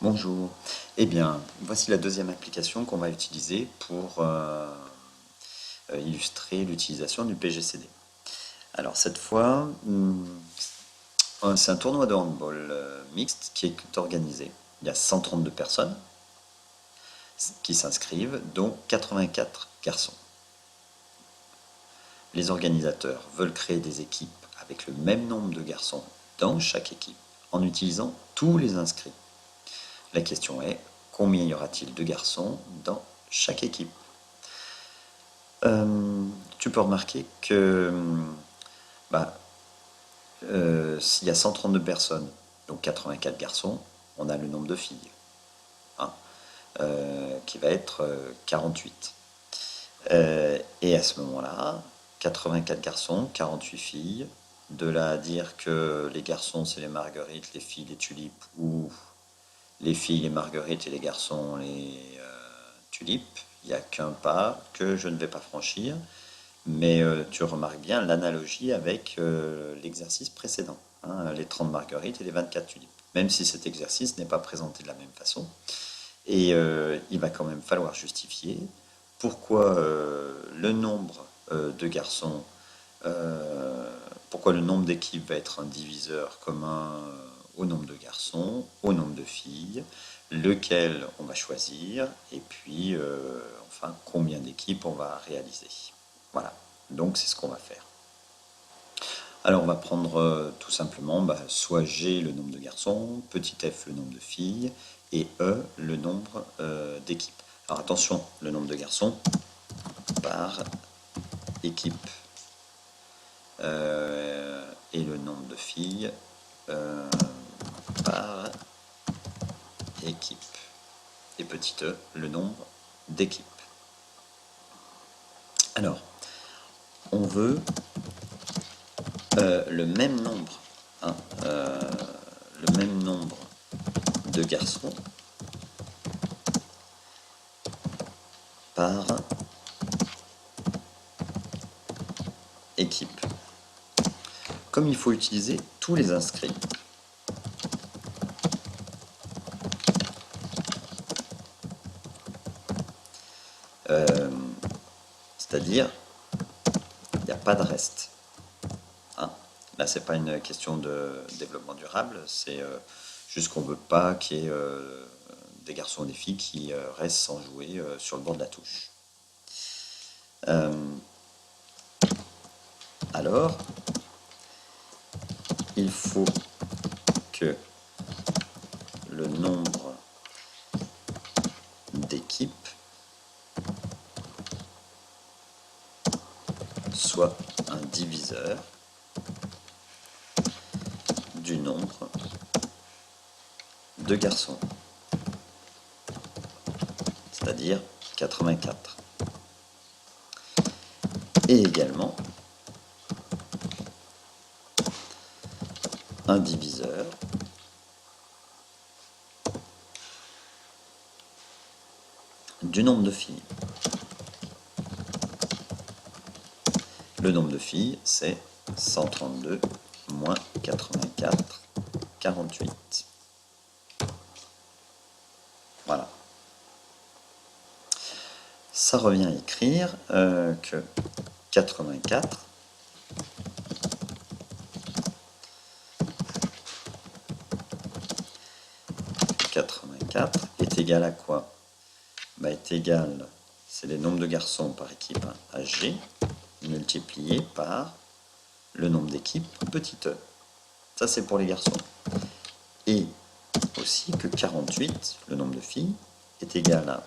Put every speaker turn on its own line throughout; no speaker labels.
Bonjour. Eh bien, voici la deuxième application qu'on va utiliser pour illustrer l'utilisation du PGCD. Alors cette fois, c'est un tournoi de handball mixte qui est organisé. Il y a 132 personnes qui s'inscrivent, dont 84 garçons. Les organisateurs veulent créer des équipes avec le même nombre de garçons dans chaque équipe en utilisant tous les inscrits. La question est, combien y aura-t-il de garçons dans chaque équipe? Tu peux remarquer que bah, s'il y a 132 personnes, donc 84 garçons, on a le nombre de filles, hein, qui va être 48. Et à ce moment-là, 84 garçons, 48 filles, de là à dire que les garçons c'est les marguerites, les filles les tulipes, ou les filles les marguerites et les garçons les tulipes, il n'y a qu'un pas que je ne vais pas franchir, mais tu remarques bien l'analogie avec l'exercice précédent, hein, les 30 marguerites et les 24 tulipes, même si cet exercice n'est pas présenté de la même façon. Et il va quand même falloir justifier pourquoi le nombre de garçons, pourquoi le nombre d'équipes va être un diviseur commun au nombre de garçons, au nombre de filles, lequel on va choisir, et puis enfin combien d'équipes on va réaliser. Voilà, donc c'est ce qu'on va faire. Alors on va prendre tout simplement soit G le nombre de garçons, petit f le nombre de filles, et E le nombre d'équipes. Alors attention, le nombre de garçons par équipe et le nombre de filles par équipe. Et petit e, le nombre d'équipes. Alors, on veut le même nombre, hein, le même nombre de garçons par équipe. Comme il faut utiliser tous les inscrits, c'est-à-dire il n'y a pas de reste. Hein, là, c'est pas une question de développement durable, c'est juste qu'on veut pas qu'il y ait des garçons ou des filles qui restent sans jouer sur le bord de la touche. Alors, il faut que le nombre d'équipes soit un diviseur du nombre de garçons, c'est-à-dire 84. Et également un diviseur du nombre de filles. Le nombre de filles, c'est 132 moins 84, 48. Voilà. Ça revient à écrire que 84 est égal à quoi? Est égal, c'est les nombres de garçons par équipe, hein, à G, multiplié par le nombre d'équipes, petit e. Ça, c'est pour les garçons. Et aussi que 48, le nombre de filles, est égal à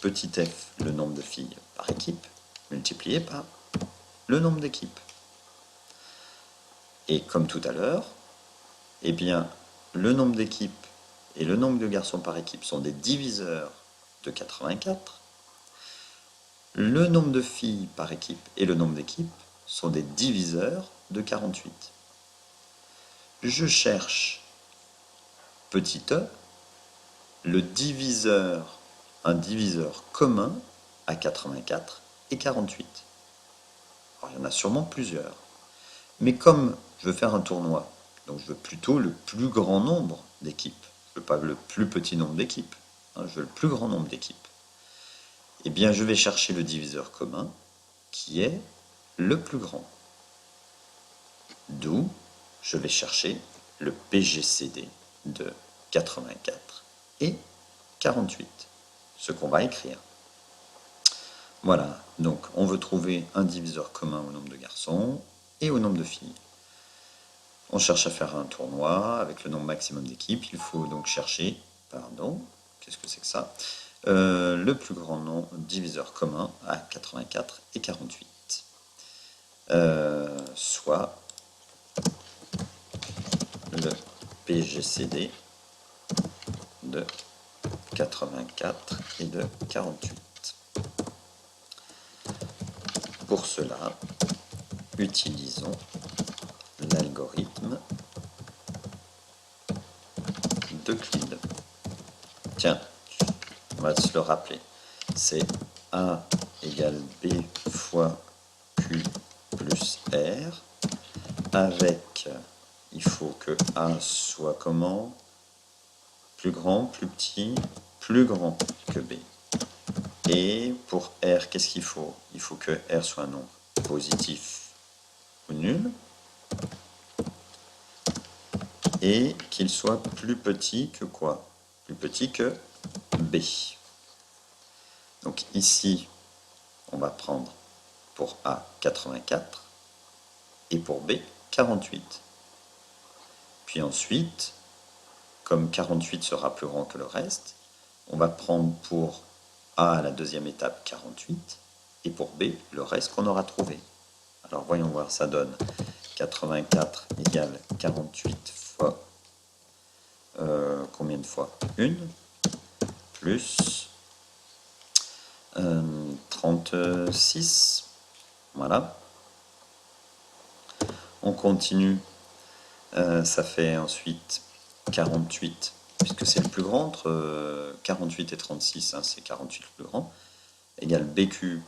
petit f, le nombre de filles par équipe, multiplié par le nombre d'équipes. Et comme tout à l'heure, eh bien, le nombre d'équipes et le nombre de garçons par équipe sont des diviseurs de 84. Le nombre de filles par équipe et le nombre d'équipes sont des diviseurs de 48. Je cherche petit e, le diviseur, un diviseur commun à 84 et 48. Alors, il y en a sûrement plusieurs. Mais comme je veux faire un tournoi, donc je veux plutôt le plus grand nombre d'équipes, Je veux pas le plus petit nombre d'équipes, hein, je veux le plus grand nombre d'équipes. Eh bien, je vais chercher le diviseur commun, qui est le plus grand. D'où je vais chercher le PGCD de 84 et 48, ce qu'on va écrire. Voilà, donc on veut trouver un diviseur commun au nombre de garçons et au nombre de filles. On cherche à faire un tournoi avec le nombre maximum d'équipes. Il faut donc chercher, qu'est-ce que c'est que ça, le plus grand nombre diviseur commun à 84 et 48. Soit le PGCD de 84 et de 48. Pour cela, utilisons l'algorithme d'Euclide. Tiens, on va se le rappeler. C'est A égale B fois Q plus R avec, il faut que A soit comment? Plus grand, plus petit, plus grand que B. Et pour R, qu'est-ce qu'il faut? Il faut que R soit un nombre positif ou nul et qu'il soit plus petit que quoi? Plus petit que B. Donc ici, on va prendre pour A 84 et pour B 48. Puis ensuite, comme 48 sera plus grand que le reste, on va prendre pour A à la deuxième étape 48 et pour B le reste qu'on aura trouvé. Alors voyons voir, ça donne 84 égale 48 fois combien de fois? 1 plus 36. Voilà. On continue. Ça fait ensuite 48, puisque c'est le plus grand, entre 48 et 36, hein, c'est 48 le plus grand, égale BQ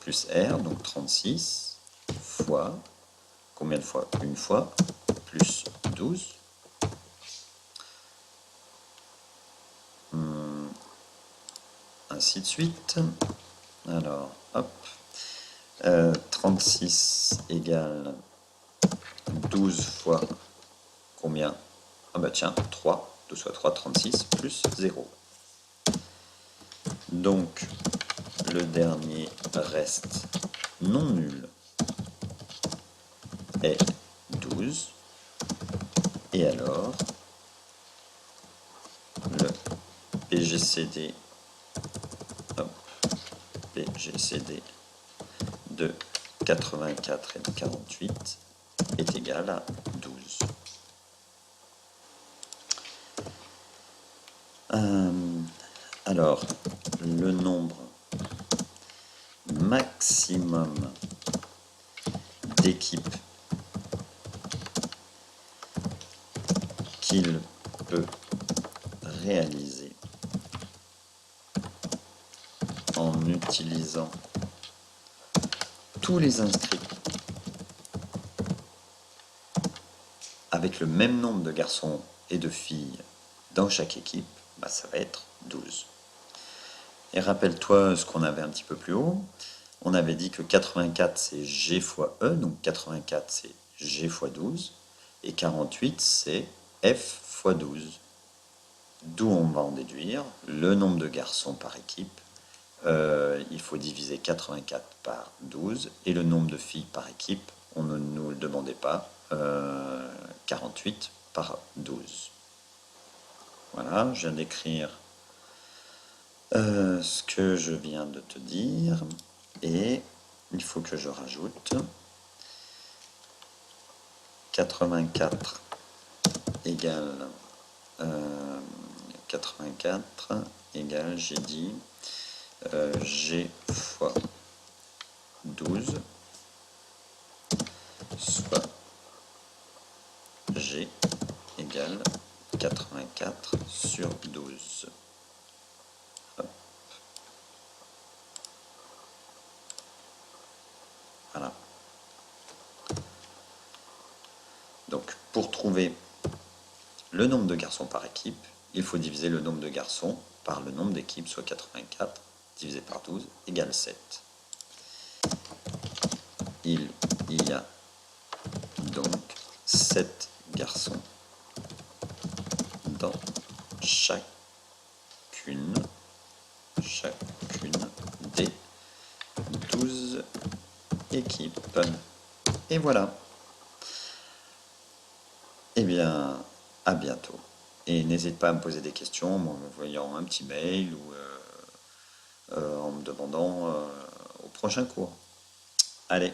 plus R, donc 36, fois, combien de fois? Une fois, plus 12. Ainsi de suite. Alors, hop. 36 égale 12 fois combien? Ah bah tiens, 3. 12 fois 3, 36, plus 0. Donc, le dernier reste non nul est 12. Et alors, le PGCD, PGCD de 84 et de 48 est égal à 12. Alors, le nombre maximum d'équipes qu'il peut réaliser en utilisant tous les inscrits avec le même nombre de garçons et de filles dans chaque équipe, bah, ça va être 12. Et rappelle-toi ce qu'on avait un petit peu plus haut. On avait dit que 84 c'est G fois E, donc 84 c'est G fois 12, et 48 c'est F fois 12. D'où on va en déduire le nombre de garçons par équipe. Il faut diviser 84 par 12, et le nombre de filles par équipe, on ne nous le demandait pas, 48 par 12. Voilà, je viens d'écrire ce que je viens de te dire, et il faut que je rajoute 84 égale 84 égale, j'ai dit, G fois 12, soit G égale 84 sur 12. Hop. Voilà. Donc, pour trouver le nombre de garçons par équipe, il faut diviser le nombre de garçons par le nombre d'équipes, soit 84, divisé par 12, égale 7. Il y a donc 7 garçons dans chacune des 12 équipes. Et voilà. Eh bien, à bientôt. Et n'hésite pas à me poser des questions en m'envoyant un petit mail ou en me demandant au prochain cours. Allez,